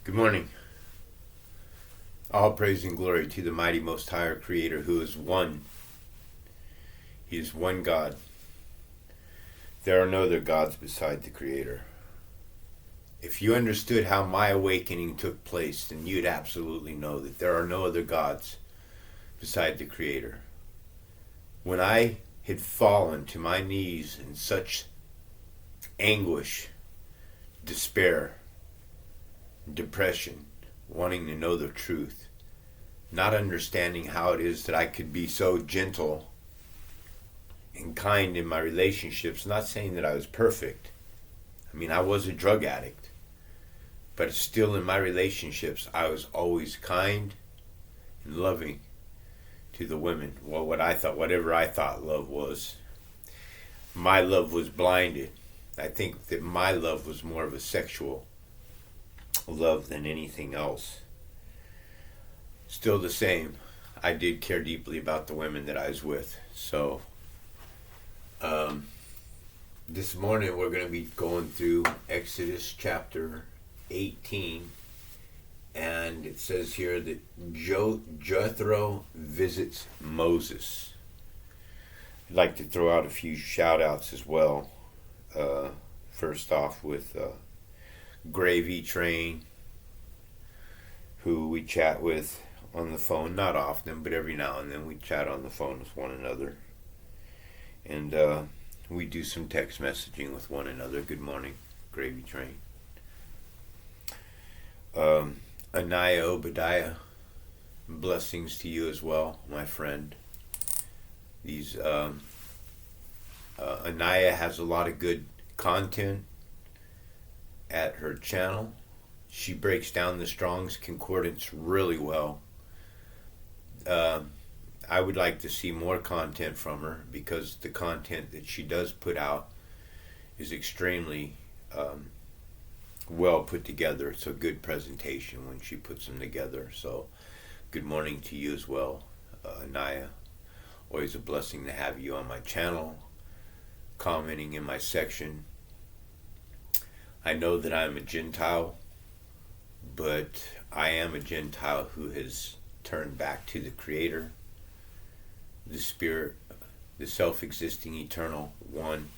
Good morning. All praise and glory to the mighty Most High Creator who is one. He is one God. There are no other gods beside the Creator. If you understood how my awakening took place, then you'd absolutely know that there are no other gods beside the Creator. When I had fallen to my knees in such anguish, despair, depression, wanting to know the truth, not understanding how it is that I could be so gentle and kind in my relationships, not saying that I was perfect. I mean, I was a drug addict, but still in my relationships, I was always kind and loving to the women. Well, whatever I thought love was, my love was blinded. I think that my love was more of a sexual love than anything else. Still the same, I did care deeply about the women that I was with. So this morning we're going to be going through Exodus chapter 18, and it says here that Jethro visits Moses. I'd like to throw out a few shout outs as well. First off with Gravy Train, who we chat with on the phone, not often, but every now and then we chat on the phone with one another. And we do some text messaging with one another. Good morning, Gravy Train. Anaya Obadiah, blessings to you as well, my friend. These Anaya has a lot of good content at her channel. She breaks down the Strong's Concordance really well. I would like to see more content from her because the content that she does put out is extremely well put together. It's a good presentation when she puts them together. So good morning to you as well, Anaya. Always a blessing to have you on my channel, commenting in my section. I know that I'm a Gentile, but I am a Gentile who has turned back to the Creator, the Spirit, the self-existing eternal one.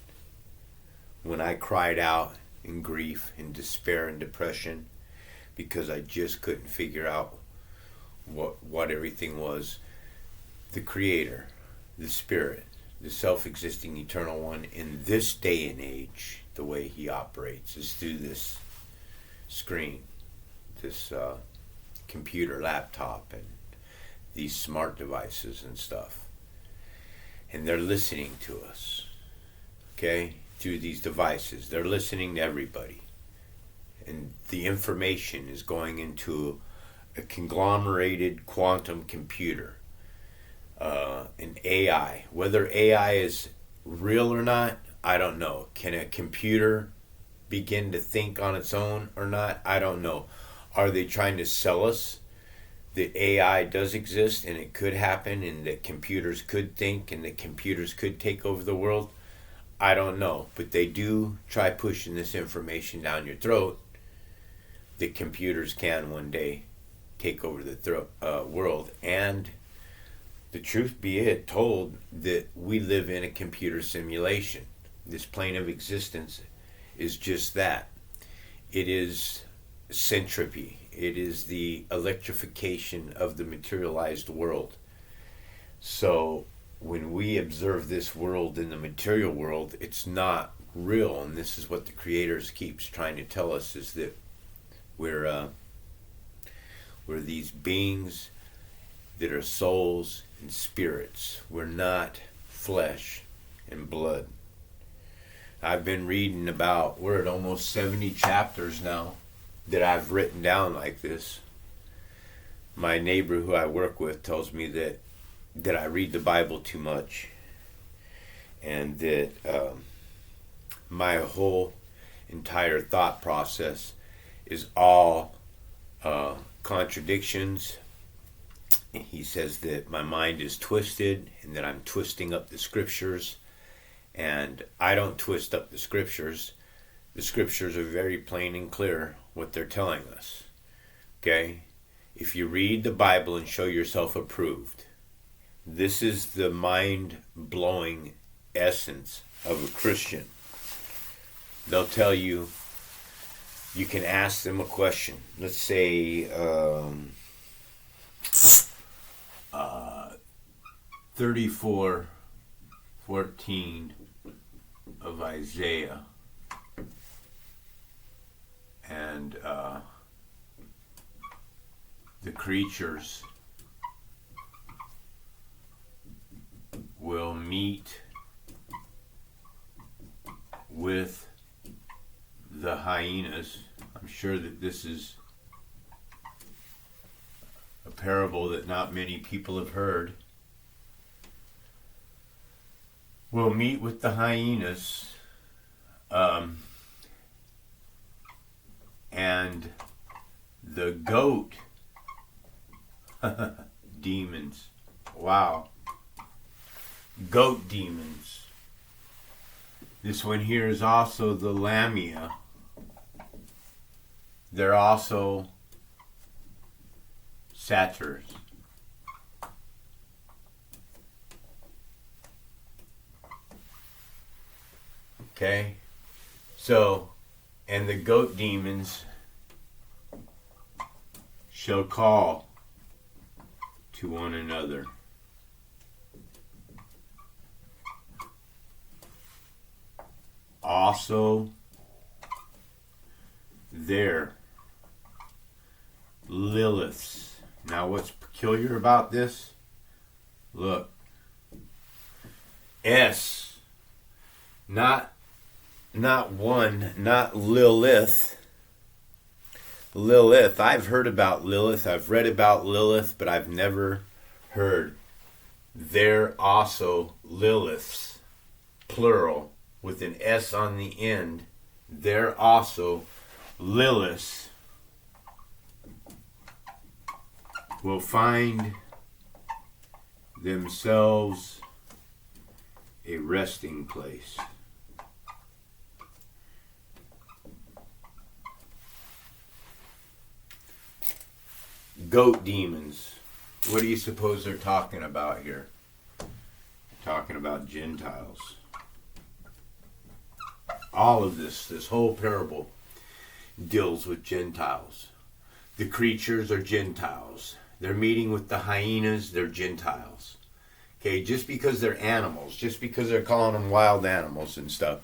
When I cried out in grief, in despair and depression, because I just couldn't figure out what everything was, the Creator, the Spirit, the self-existing eternal one in this day and age, the way he operates is through this screen, this computer, laptop, and these smart devices and stuff. And they're listening to us, okay, through these devices. They're listening to everybody. And the information is going into a conglomerated quantum computer, an AI. Whether AI is real or not, I don't know. Can a computer begin to think on its own or not? I don't know. Are they trying to sell us that AI does exist and it could happen and that computers could think and that computers could take over the world? I don't know. But they do try pushing this information down your throat that computers can one day take over the world. And the truth be it told, that we live in a computer simulation. This plane of existence is just that. It is centropy. It is the electrification of the materialized world. So when we observe this world in the material world, it's not real. And this is what the Creator keeps trying to tell us, is that we're these beings that are souls and spirits. We're not flesh and blood. I've been reading about, we're at almost 70 chapters now that I've written down like this. My neighbor who I work with tells me that I read the Bible too much, and that my whole entire thought process is all contradictions. He says that my mind is twisted and that I'm twisting up the scriptures. And I don't twist up the scriptures. The scriptures are very plain and clear what they're telling us. Okay? If you read the Bible and show yourself approved, this is the mind-blowing essence of a Christian. They'll tell you, you can ask them a question. Let's say 34:14 of Isaiah, and the creatures will meet with the hyenas. I'm sure that this is a parable that not many people have heard. Will meet with the hyenas, and the goat demons. Wow. Goat demons. This one here is also the Lamia. They're also satyrs. Okay? So, and the goat demons shall call to one another. Also, there, Liliths. Now, what's peculiar about this? Look, S, not one, not Lilith. Lilith. I've heard about Lilith. I've read about Lilith, but I've never heard. They're also Liliths, plural, with an S on the end. They're also Liliths. Will find themselves a resting place. Goat demons. What do you suppose they're talking about here? Talking about Gentiles. All of this whole parable deals with Gentiles. The creatures are Gentiles. They're meeting with the hyenas, they're Gentiles. Okay, just because they're animals, just because they're calling them wild animals and stuff,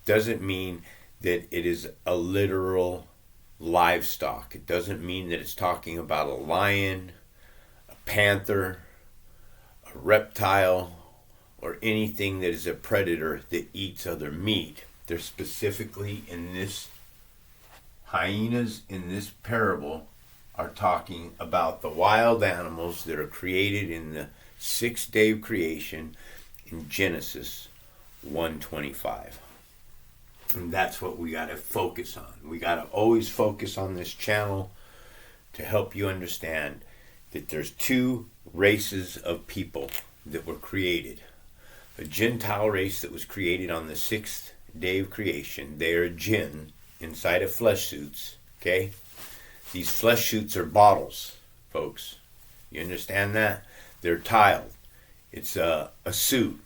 doesn't mean that it is a literal livestock. It doesn't mean that it's talking about a lion, a panther, a reptile, or anything that is a predator that eats other meat. They're specifically in this, hyenas in this parable are talking about the wild animals that are created in the sixth day of creation in Genesis 1:25. And that's what we got to focus on. We got to always focus on this channel to help you understand that there's two races of people that were created. A Gentile race that was created on the sixth day of creation. They are jinn inside of flesh suits. Okay? These flesh suits are bottles, folks. You understand that? They're tiled. It's a suit.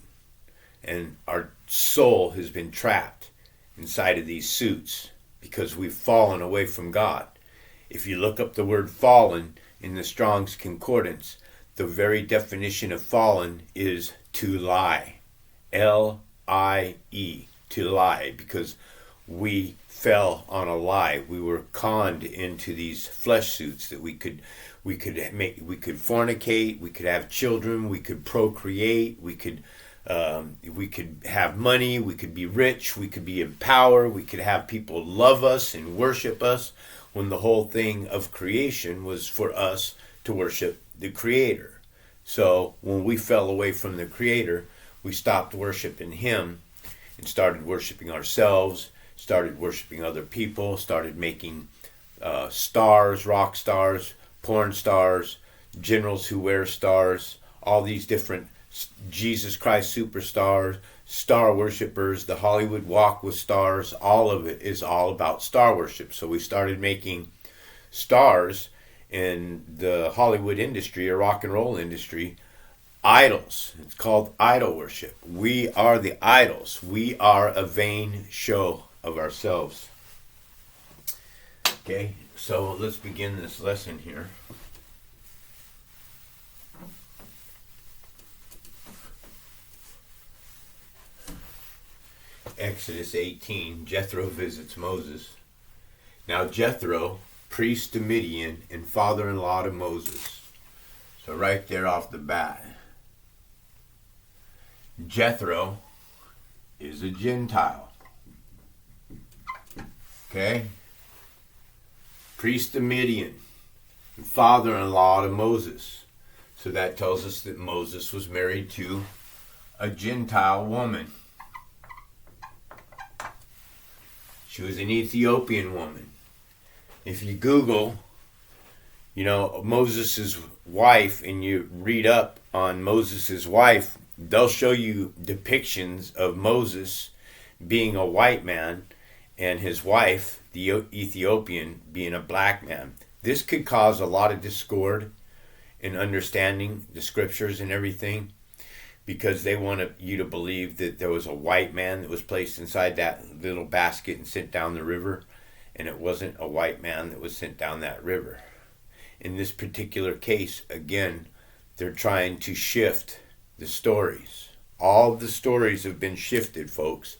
And our soul has been trapped inside of these suits because we've fallen away from God. If you look up the word fallen in the Strong's Concordance, the very definition of fallen is to lie. L-I-E, to lie, because we fell on a lie. We were conned into these flesh suits that we could fornicate, we could have children, we could procreate, we could have money, we could be rich, we could be in power, we could have people love us and worship us, when the whole thing of creation was for us to worship the Creator. So when we fell away from the Creator, we stopped worshiping Him and started worshiping ourselves, started worshiping other people, started making stars, rock stars, porn stars, generals who wear stars, all these different Jesus Christ superstars, star worshipers, the Hollywood Walk with Stars. All of it is all about star worship. So we started making stars in the Hollywood industry or rock and roll industry, idols. It's called idol worship. We are the idols. We are a vain show of ourselves. Okay, so let's begin this lesson here. Exodus 18, Jethro visits Moses. Now Jethro, priest to Midian and father-in-law to Moses. So right there off the bat, Jethro is a Gentile. Okay? Priest to Midian and father-in-law to Moses. So that tells us that Moses was married to a Gentile woman. She was an Ethiopian woman. If you Google, Moses' wife, and you read up on Moses' wife, they'll show you depictions of Moses being a white man and his wife, the Ethiopian, being a black man. This could cause a lot of discord in understanding the scriptures and everything, because they want you to believe that there was a white man that was placed inside that little basket and sent down the river, and it wasn't a white man that was sent down that river. In this particular case, again, they're trying to shift the stories. All the stories have been shifted, folks.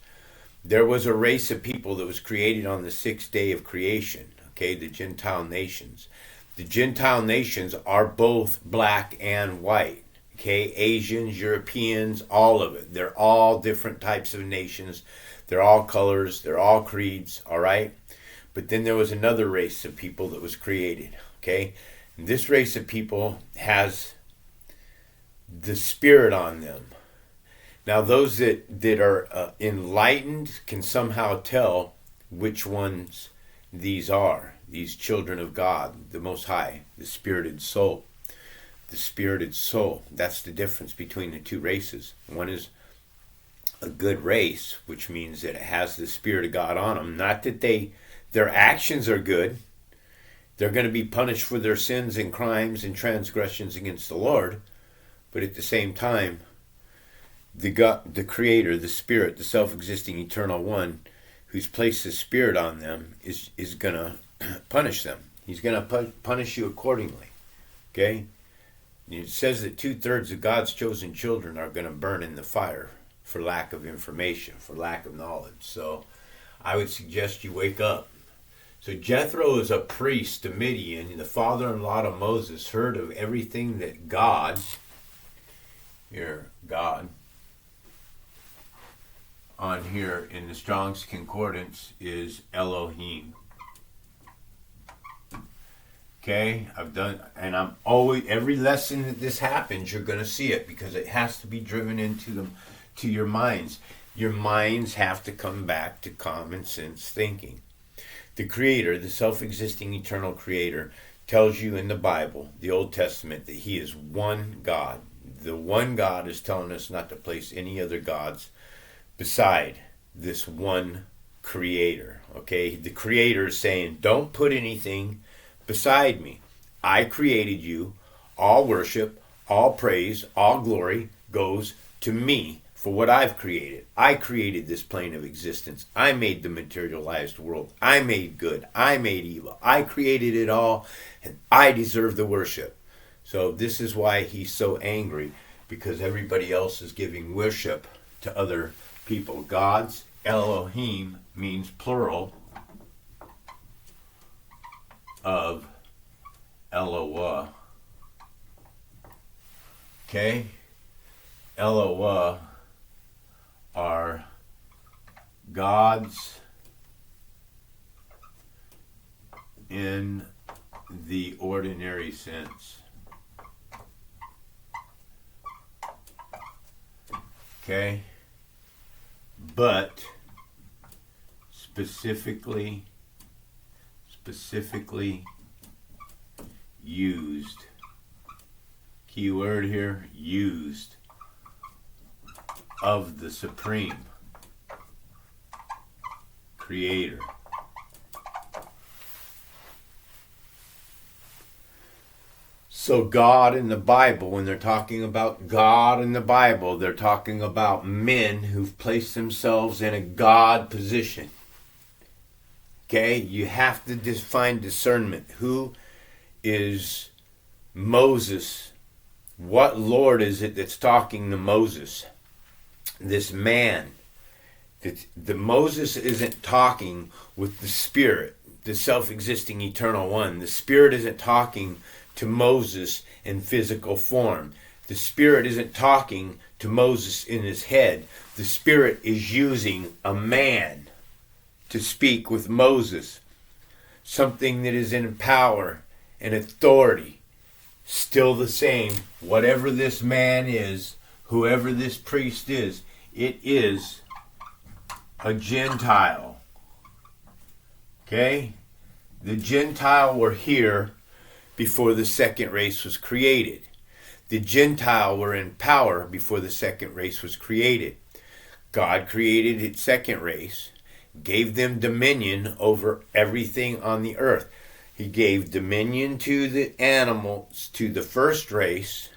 There was a race of people that was created on the sixth day of creation, okay, the Gentile nations. The Gentile nations are both black and white. Okay, Asians, Europeans, all of it. They're all different types of nations. They're all colors. They're all creeds, all right? But then there was another race of people that was created, okay? And this race of people has the Spirit on them. Now, those that are enlightened can somehow tell which ones these are. These children of God, the Most High, the spirited soul. The spirited soul. That's the difference between the two races. One is a good race, which means that it has the Spirit of God on them. Not that their actions are good. They're going to be punished for their sins and crimes and transgressions against the Lord. But at the same time, the God, the Creator, the Spirit, the self-existing eternal one, who's placed the Spirit on them, is going to punish them. He's going to punish you accordingly. Okay? It says that 2/3 of God's chosen children are going to burn in the fire for lack of information, for lack of knowledge. So I would suggest you wake up. So Jethro is a priest to Midian. The father-in-law to Moses heard of everything that God, on here in the Strong's Concordance is Elohim. Okay, I've done, and I'm always, every lesson that this happens, you're going to see it, because it has to be driven into them, to your minds. Your minds have to come back to common sense thinking. The Creator, the self-existing eternal Creator, tells you in the Bible, the Old Testament, that He is one God. The one God is telling us not to place any other gods beside this one Creator. Okay, the Creator is saying, don't put anything beside me. I created you. All worship, all praise, all glory goes to me for what I've created. I created this plane of existence. I made the materialized world. I made good. I made evil. I created it all, and I deserve the worship. So this is why he's so angry, because everybody else is giving worship to other people. Gods, Elohim, means plural of Eloah. Okay? Eloah are gods in the ordinary sense. Okay? But specifically used, key word here, used, of the Supreme Creator. So God in the Bible, when they're talking about God in the Bible, they're talking about men who've placed themselves in a God position. Okay? You have to find discernment. Who is Moses? What Lord is it that's talking to Moses? This man. The Moses isn't talking with the Spirit, the self-existing eternal one. The Spirit isn't talking to Moses in physical form. The Spirit isn't talking to Moses in his head. The Spirit is using a man to speak with Moses. Something that is in power and authority. Still the same. Whatever this man is, whoever this priest is, it is a Gentile. Okay? The Gentile were here before the second race was created. The Gentile were in power before the second race was created. God created his second race, gave them dominion over everything on the earth. He gave dominion to the animals, to the first race,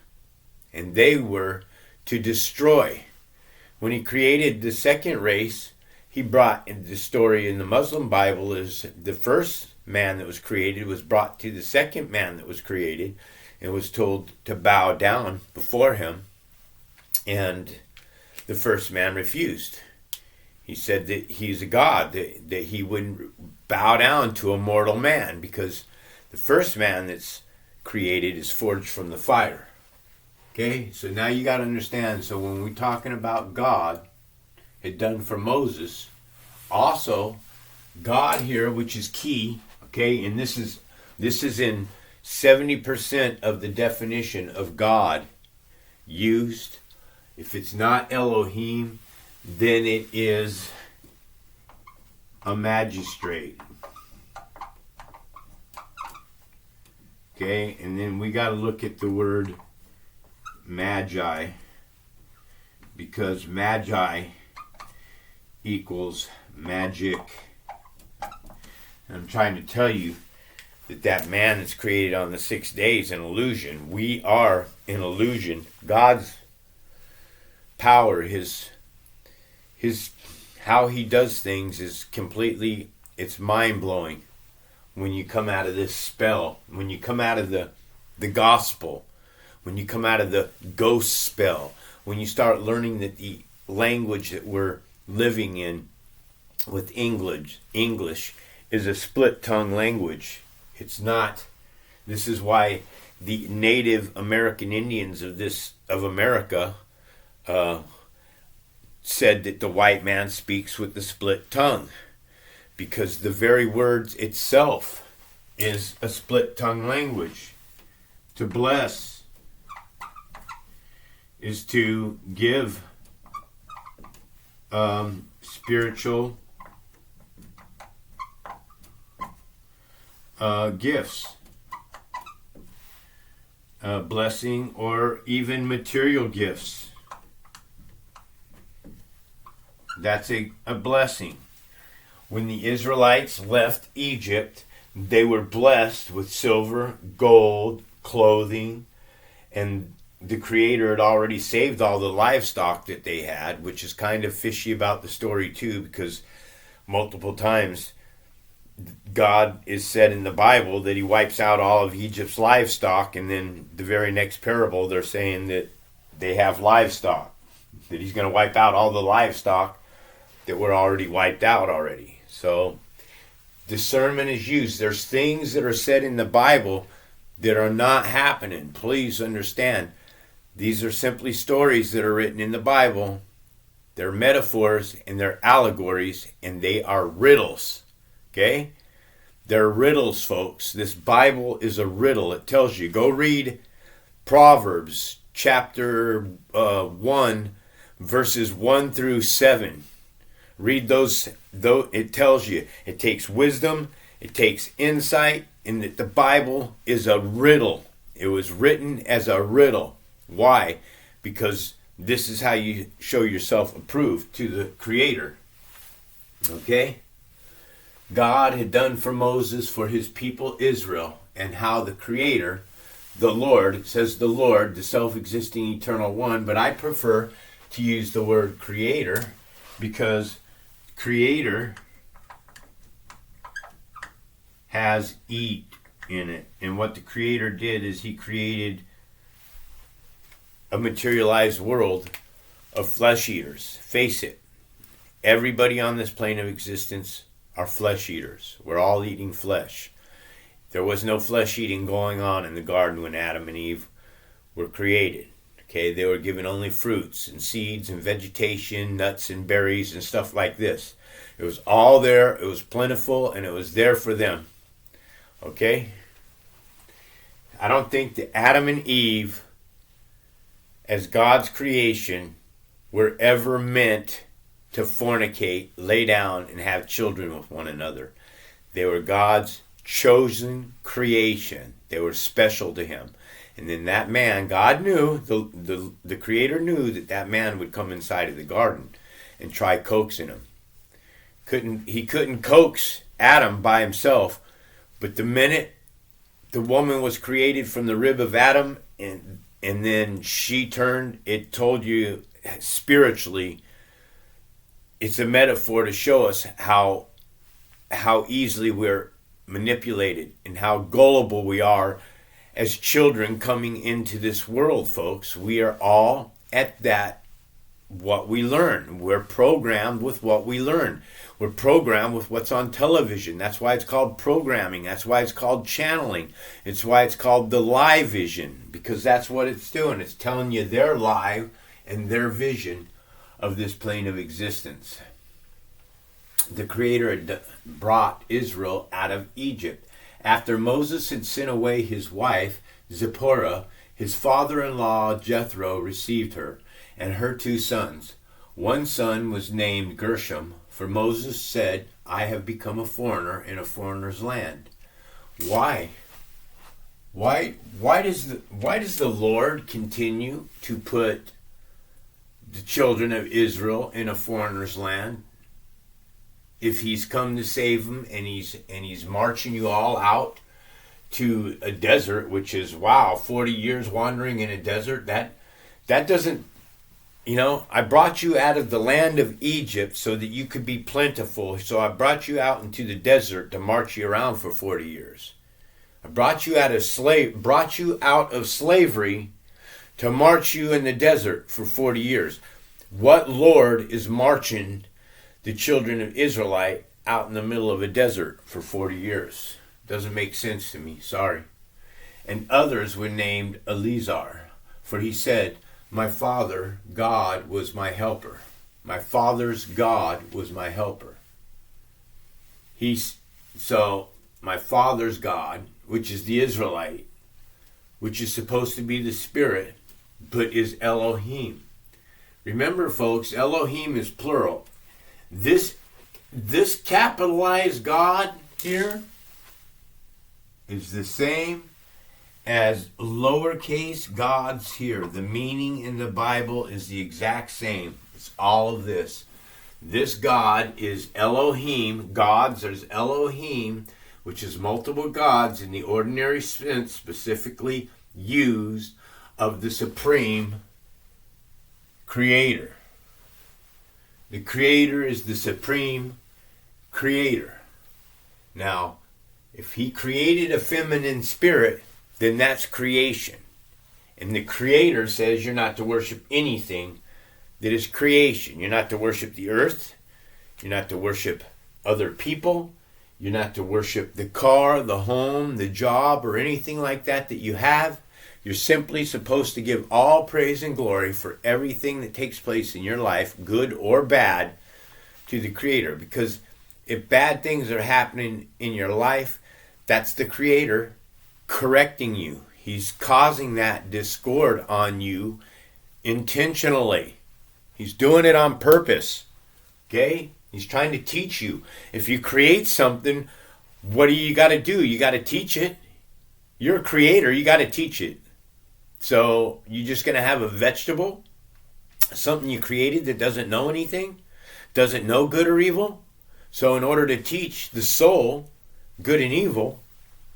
and they were to destroy. When he created the second race, he brought, in the story in the Muslim Bible, is the first man that was created was brought to the second man that was created and was told to bow down before him. And the first man refused. He said that he's a god, that he wouldn't bow down to a mortal man, because the first man that's created is forged from the fire. Okay, so now you got to understand. So when we're talking about God had done for Moses, also God here, which is key, okay, and this is in 70% of the definition of God used. If it's not Elohim, then it is a magistrate. Okay, and then we got to look at the word magi, because magi equals magic. And I'm trying to tell you that man that's created on the 6 days an illusion. We are an illusion. God's power, his how he does things is completely, it's mind-blowing. When you come out of this spell, when you come out of the gospel, when you come out of the ghost spell, when you start learning that the language that we're living in with English is a split-tongue language. It's not. This is why the Native American Indians of America said that the white man speaks with the split tongue, because the very words itself is a split tongue language. To bless is to give spiritual gifts, blessing, or even material gifts. That's a blessing. When the Israelites left Egypt, they were blessed with silver, gold, clothing, and the Creator had already saved all the livestock that they had, which is kind of fishy about the story too, because multiple times God is said in the Bible that he wipes out all of Egypt's livestock, and then the very next parable they're saying that they have livestock, that he's going to wipe out all the livestock that were already wiped out already. So discernment is used. There's things that are said in the Bible that are not happening. Please understand, these are simply stories that are written in the Bible. They're metaphors and they're allegories, and they are riddles. Okay? They're riddles, folks. This Bible is a riddle. It tells you. Go read Proverbs chapter 1, verses 1 through 7. Read those. Though it tells you, it takes wisdom, it takes insight, and that the Bible is a riddle. It was written as a riddle. Why? Because this is how you show yourself approved to the Creator. Okay? God had done for Moses, for his people Israel, and how the Creator the Lord. It says the Lord, the self-existing eternal one, but I prefer to use the word creator because creator has eat in it. And what the creator did is he created a materialized world of flesh eaters. Face it, everybody on this plane of existence are flesh eaters. We're all eating flesh. There was no flesh eating going on in the garden when Adam and Eve were created. Okay, they were given only fruits and seeds and vegetation, nuts and berries and stuff like this. It was all there, it was plentiful, and it was there for them. Okay? I don't think that Adam and Eve, as God's creation, were ever meant to fornicate, lay down, and have children with one another. They were God's chosen creation. They were special to him. And then that man, God knew, the Creator knew that man would come inside of the garden and try coaxing him. He couldn't coax Adam by himself, but the minute the woman was created from the rib of Adam and then she turned, it told you spiritually, it's a metaphor to show us how easily we're manipulated and how gullible we are as children coming into this world, folks. We are all at that, what we learn. We're programmed with what we learn. We're programmed with what's on television. That's why it's called programming. That's why it's called channeling. It's why it's called the live vision, because that's what it's doing. It's telling you their live and their vision of this plane of existence. The Creator had brought Israel out of Egypt. After Moses had sent away his wife, Zipporah, his father-in-law Jethro received her and her 2 sons. One son was named Gershom, for Moses said, I have become a foreigner in a foreigner's land. Why? Why does the Lord continue to put the children of Israel in a foreigner's land? If he's come to save them and he's marching you all out to a desert, which is 40 years wandering in a desert, that doesn't, I brought you out of the land of Egypt so that you could be plentiful. So I brought you out into the desert to march you around for 40 years. I brought you out of slavery to march you in the desert for 40 years. What Lord is marching the children of Israelite out in the middle of a desert for 40 years? Doesn't make sense to me, sorry. And others were named Eleazar, for he said, my father, God, was my helper. My father's God was my helper. So my father's God, which is the Israelite, which is supposed to be the spirit, but is Elohim. Remember, folks, Elohim is plural. This capitalized God here is the same as lowercase gods here. The meaning in the Bible is the exact same. It's all of this. This God is Elohim. Gods, there's Elohim, which is multiple gods in the ordinary sense, specifically used of the supreme creator. The creator is the supreme creator. Now, if he created a feminine spirit, then that's creation. And the creator says you're not to worship anything that is creation. You're not to worship the earth. You're not to worship other people. You're not to worship the car, the home, the job, or anything like that you have. You're simply supposed to give all praise and glory for everything that takes place in your life, good or bad, to the Creator. Because if bad things are happening in your life, that's the Creator correcting you. He's causing that discord on you intentionally. He's doing it on purpose. Okay? He's trying to teach you. If you create something, what do you got to do? You got to teach it. You're a creator. You got to teach it. So you're just going to have a vegetable, something you created that doesn't know anything, doesn't know good or evil. So in order to teach the soul good and evil,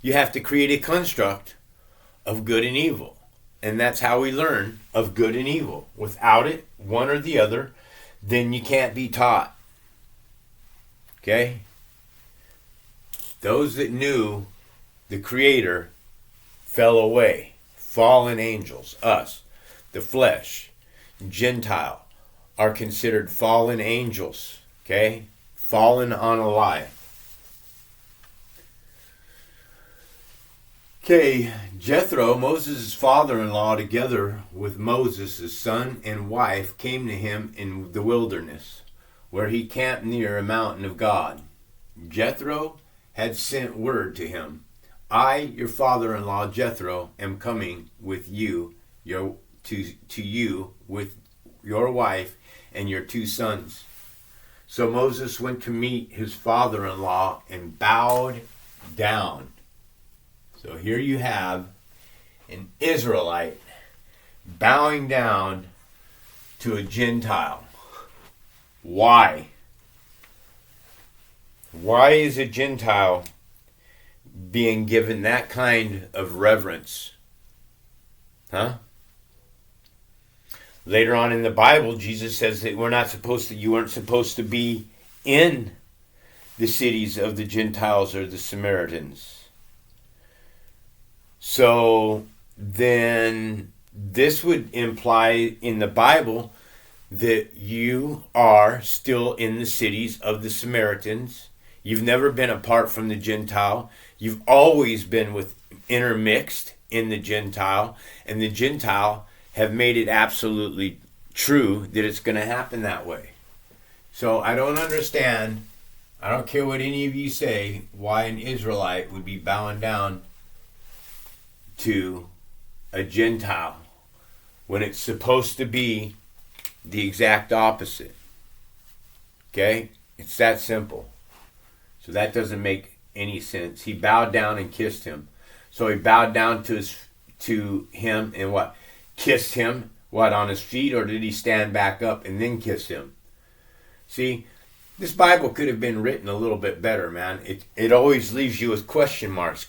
you have to create a construct of good and evil. And that's how we learn of good and evil. Without it, one or the other, then you can't be taught. Okay? Those that knew the Creator fell away. Fallen angels, us, the flesh, Gentile, are considered fallen angels. Okay? Fallen on a lie. Okay, Jethro, Moses' father-in-law, together with Moses' son and wife, came to him in the wilderness, where he camped near a mountain of God. Jethro had sent word to him, I, your father-in-law Jethro, am coming with you, to you with your wife and your 2 sons. So Moses went to meet his father-in-law and bowed down. So here you have an Israelite bowing down to a Gentile. Why? Why is a Gentile being given that kind of reverence? Huh? Later on in the Bible, Jesus says that you weren't supposed to be in the cities of the Gentiles or the Samaritans. So then this would imply in the Bible that you are still in the cities of the Samaritans. You've never been apart from the Gentile. You've always been intermixed in the Gentile. And the Gentile have made it absolutely true that it's going to happen that way. So I don't understand, I don't care what any of you say, why an Israelite would be bowing down to a Gentile when it's supposed to be the exact opposite. Okay? It's that simple. So that doesn't make any sense. He bowed down and kissed him. So he bowed down to him and what? Kissed him, what, on his feet, or did he stand back up and then kiss him? See, this Bible could have been written a little bit better, man. It always leaves you with question marks,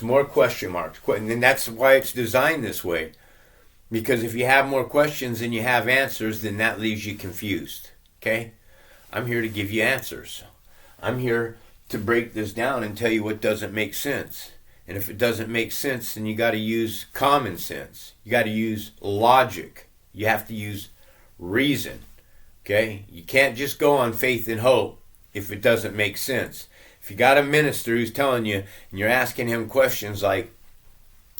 more question marks. And that's why it's designed this way. Because if you have more questions than you have answers, then that leaves you confused. Okay? I'm here to give you answers. I'm here to break this down and tell you what doesn't make sense. And if it doesn't make sense, then you got to use common sense. You got to use logic. You have to use reason. Okay? You can't just go on faith and hope if it doesn't make sense. If you got a minister who's telling you, and you're asking him questions like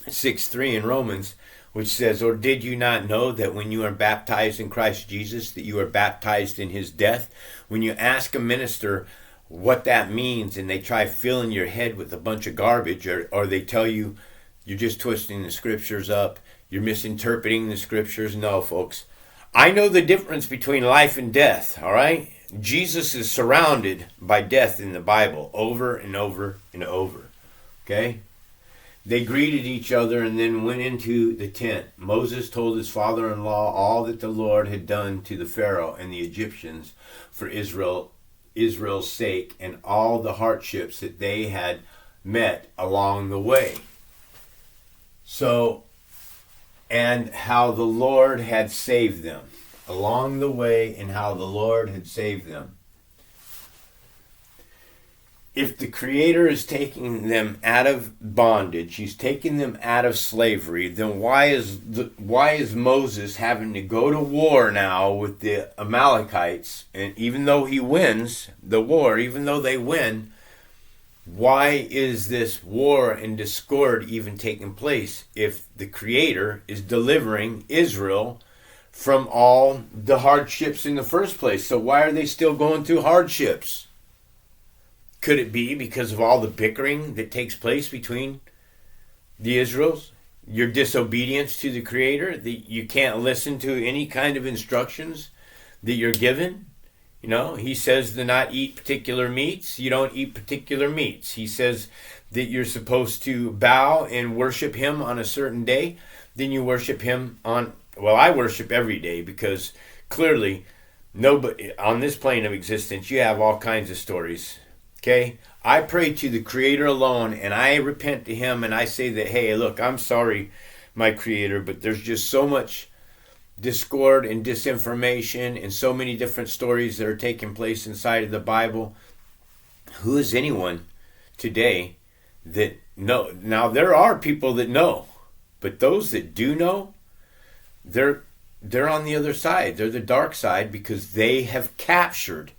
6:3 in Romans, which says, or did you not know that when you are baptized in Christ Jesus, that you are baptized in his death? When you ask a minister what that means and they try filling your head with a bunch of garbage, or they tell you you're just twisting the scriptures up, you're misinterpreting the scriptures. No, folks. I know the difference between life and death, all right? Jesus is surrounded by death in the Bible over and over and over, okay? They greeted each other and then went into the tent. Moses told his father-in-law all that the Lord had done to the Pharaoh and the Egyptians for Israel's sake, and all the hardships that they had met along the way. So, and how the Lord had saved them along the way, and how the Lord had saved them. If the Creator is taking them out of bondage, he's taking them out of slavery, then why is Moses having to go to war now with the Amalekites? And even though he wins the war, even though they win, why is this war and discord even taking place if the Creator is delivering Israel from all the hardships in the first place? So why are they still going through hardships? Could it be because of all the bickering that takes place between the Israels? Your disobedience to the Creator, that you can't listen to any kind of instructions that you're given? You know, he says to not eat particular meats. You don't eat particular meats. He says that you're supposed to bow and worship him on a certain day. Then you worship him on, well, I worship every day, because clearly nobody on this plane of existence, you have all kinds of stories. Okay, I pray to the Creator alone, and I repent to Him, and I say that, hey, look, I'm sorry, my Creator, but there's just so much discord and disinformation and so many different stories that are taking place inside of the Bible. Who is anyone today that know? Now, there are people that know, but those that do know, they're on the other side. They're the dark side because they have captured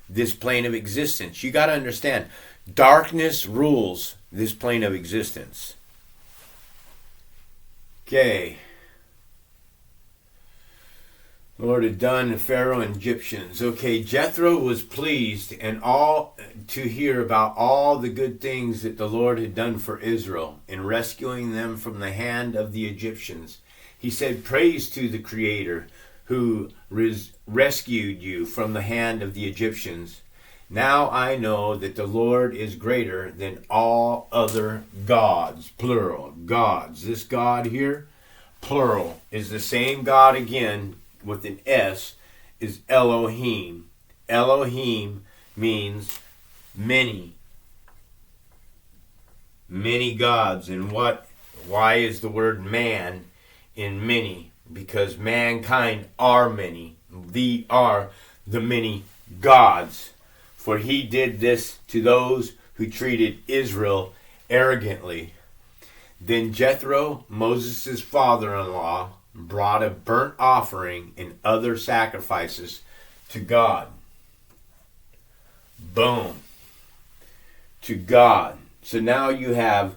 this plane of existence. You got to understand, darkness rules this plane of existence. Okay. Lord had done Pharaoh and Egyptians. Okay, Jethro was pleased and all to hear about all the good things that the Lord had done for Israel in rescuing them from the hand of the Egyptians. He said, praise to the Creator who rescued you from the hand of the Egyptians. Now I know that the Lord is greater than all other gods, plural, gods. This God here, plural, is the same God again with an S, is Elohim. Elohim means many gods. And why is the word man in many? Because mankind are many. They are the many gods. For he did this to those who treated Israel arrogantly. Then Jethro, Moses' father-in-law, brought a burnt offering and other sacrifices to God. Boom. To God. So now you have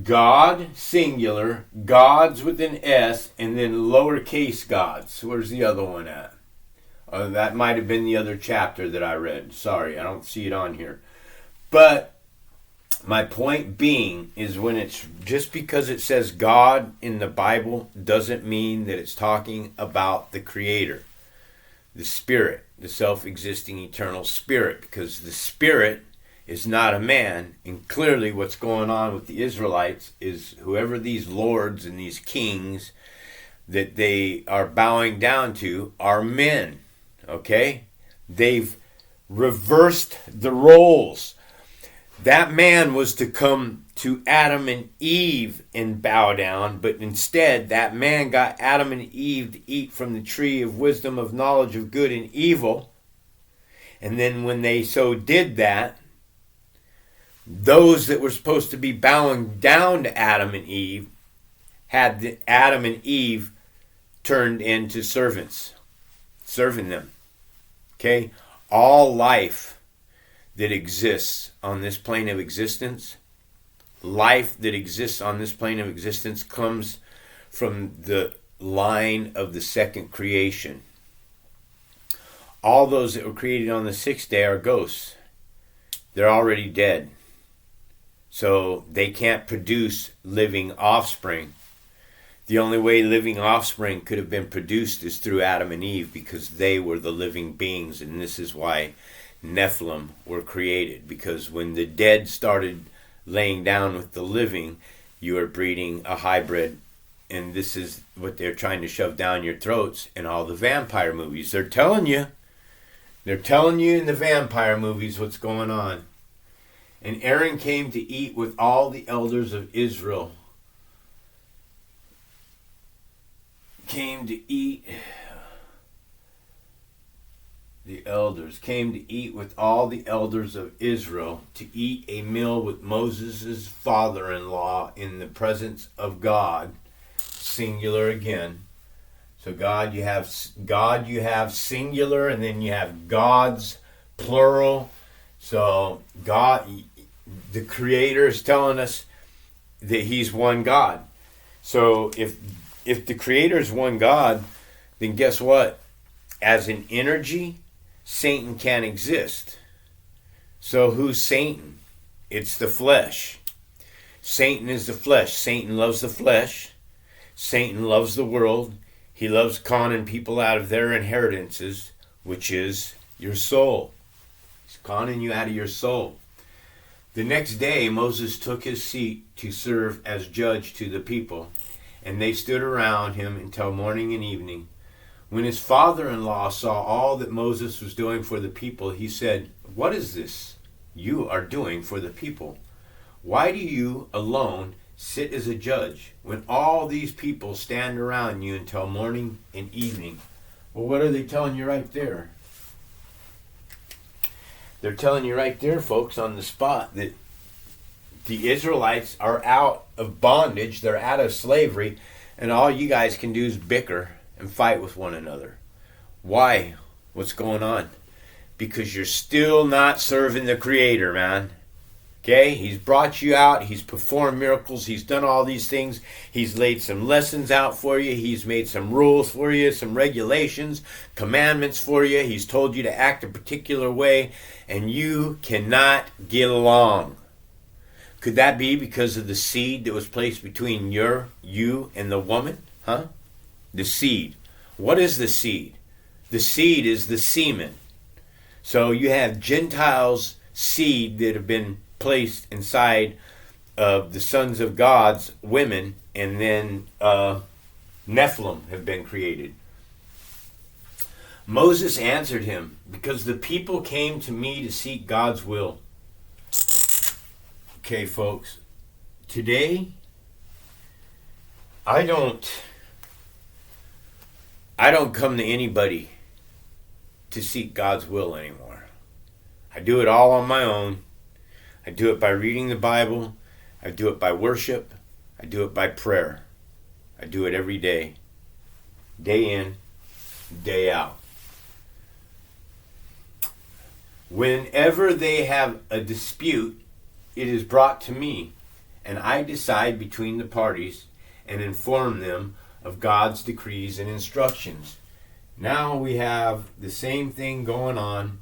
God, singular, gods with an S, and then lowercase gods. Where's the other one at? That might have been the other chapter that I read. Sorry, I don't see it on here. But my point being is when it's just because it says God in the Bible doesn't mean that it's talking about the Creator, the Spirit, the self-existing eternal Spirit, because the Spirit is not a man. And clearly what's going on with the Israelites is whoever these lords and these kings that they are bowing down to are men. Okay? They've reversed the roles. That man was to come to Adam and Eve and bow down, but instead that man got Adam and Eve to eat from the tree of wisdom of knowledge of good and evil. And then when they so did that, those that were supposed to be bowing down to Adam and Eve had Adam and Eve turned into servants, serving them. Okay? All life that exists on this plane of existence, life that exists on this plane of existence comes from the line of the second creation. All those that were created on the sixth day are ghosts. They're already dead. So they can't produce living offspring. The only way living offspring could have been produced is through Adam and Eve, because they were the living beings. And this is why Nephilim were created, because when the dead started laying down with the living, you are breeding a hybrid. And this is what they're trying to shove down your throats in all the vampire movies. They're telling you in the vampire movies what's going on. And Aaron came to eat with all the elders of Israel. Came to eat with all the elders of Israel to eat a meal with Moses' father-in-law in the presence of God, singular again. So God you have singular, and then you have gods, plural. So God, the Creator, is telling us that He's one God. So if the Creator is one God, then guess what? As an energy, Satan can't exist. So who's Satan? It's the flesh. Satan is the flesh. Satan loves the flesh. Satan loves the world. He loves conning people out of their inheritances, which is your soul. He's conning you out of your soul. The next day, Moses took his seat to serve as judge to the people, and they stood around him until morning and evening. When his father-in-law saw all that Moses was doing for the people, he said, "What is this? you are doing for the people? Why do you alone sit as a judge when all these people stand around you until morning and evening? Well, what are they telling you right there? They're telling you right there, folks, on the spot, that the Israelites are out of bondage, they're out of slavery, and all you guys can do is bicker and fight with one another. Why? What's going on? Because you're still not serving the Creator, man. Okay? He's brought you out. He's performed miracles. He's done all these things. He's laid some lessons out for you. He's made some rules for you, some regulations, commandments for you. He's told you to act a particular way, and you cannot get along. Could that be because of the seed that was placed between you and the woman? Huh? The seed. What is the seed? The seed is the semen. So you have Gentiles' seed that have been placed inside of the sons of God's women, and then Nephilim have been created. Moses answered him, because the people came to me to seek God's will. Okay, folks, today I don't come to anybody to seek God's will anymore. I do it all on my own. I do it by reading the Bible. I do it by worship. I do it by prayer. I do it every day in, day out. Whenever they have a dispute, it is brought to me, and I decide between the parties and inform them of God's decrees and instructions. Now we have the same thing going on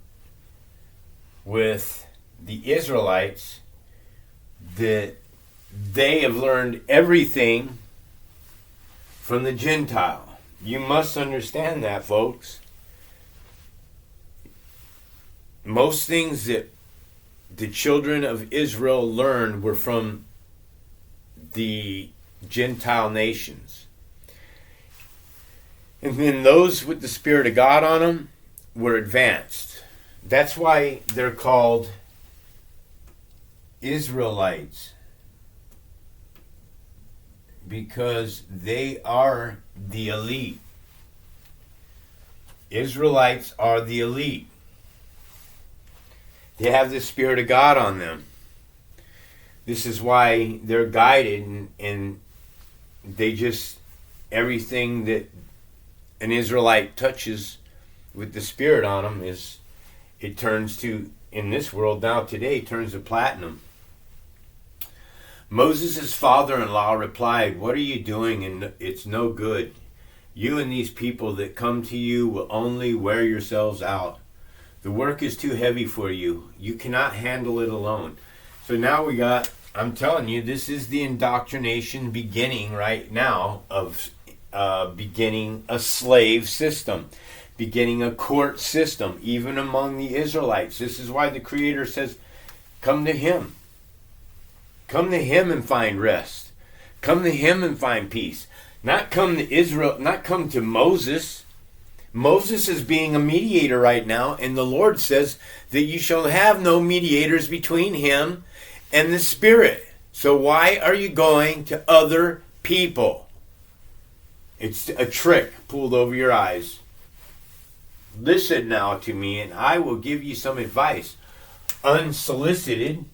with the Israelites, that they have learned everything from the Gentile. You must understand that, folks. Most things that the children of Israel learned were from the Gentile nations. And then those with the Spirit of God on them were advanced. That's why they're called Israelites, because they are the elite. Israelites are the elite. They have the Spirit of God on them. This is why they're guided, and they just, everything that an Israelite touches with the Spirit on them it turns to, in this world now today, turns to platinum. Moses' father-in-law replied, "What are you doing? And it's no good. You and these people that come to you will only wear yourselves out. The work is too heavy for you. You cannot handle it alone." So now I'm telling you, this is the indoctrination beginning right now of beginning a slave system, beginning a court system, even among the Israelites. This is why the Creator says, come to Him. Come to Him and find rest. Come to Him and find peace. Not come to Israel, not come to Moses. Moses is being a mediator right now, and the Lord says that you shall have no mediators between Him and the Spirit. So why are you going to other people? It's a trick pulled over your eyes. Listen now to me, and I will give you some advice. Unsolicited.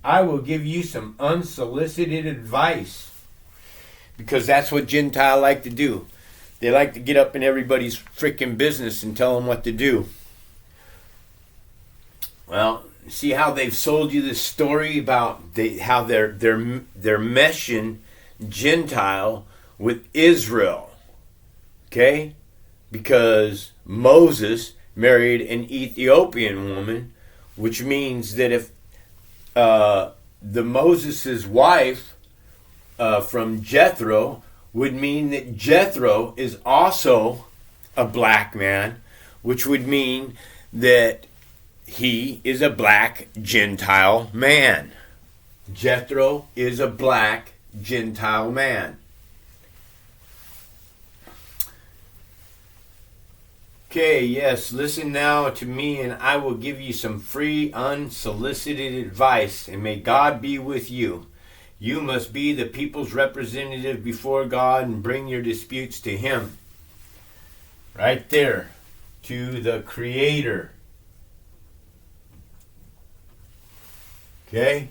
I will give you some unsolicited advice. Because that's what Gentiles like to do. They like to get up in everybody's freaking business and tell them what to do. Well, see how they've sold you this story about how they're meshing Gentile with Israel. Okay? Because Moses married an Ethiopian woman, which means that if the Moses' wife from Jethro would mean that Jethro is also a black man, which would mean that he is a black Gentile man. Jethro is a black Gentile man. Okay, yes, listen now to me, and I will give you some free, unsolicited advice, and may God be with you. You must be the people's representative before God and bring your disputes to Him. Right there, to the Creator. Okay?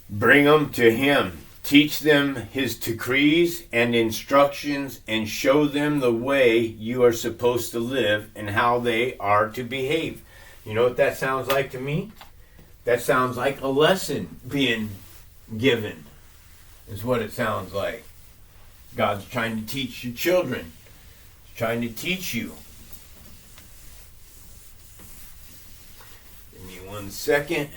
Bring them to Him. Teach them His decrees and instructions and show them the way you are supposed to live and how they are to behave. You know what that sounds like to me? That sounds like a lesson being given, is what it sounds like. God's trying to teach your children. He's trying to teach you. Give me 1 second.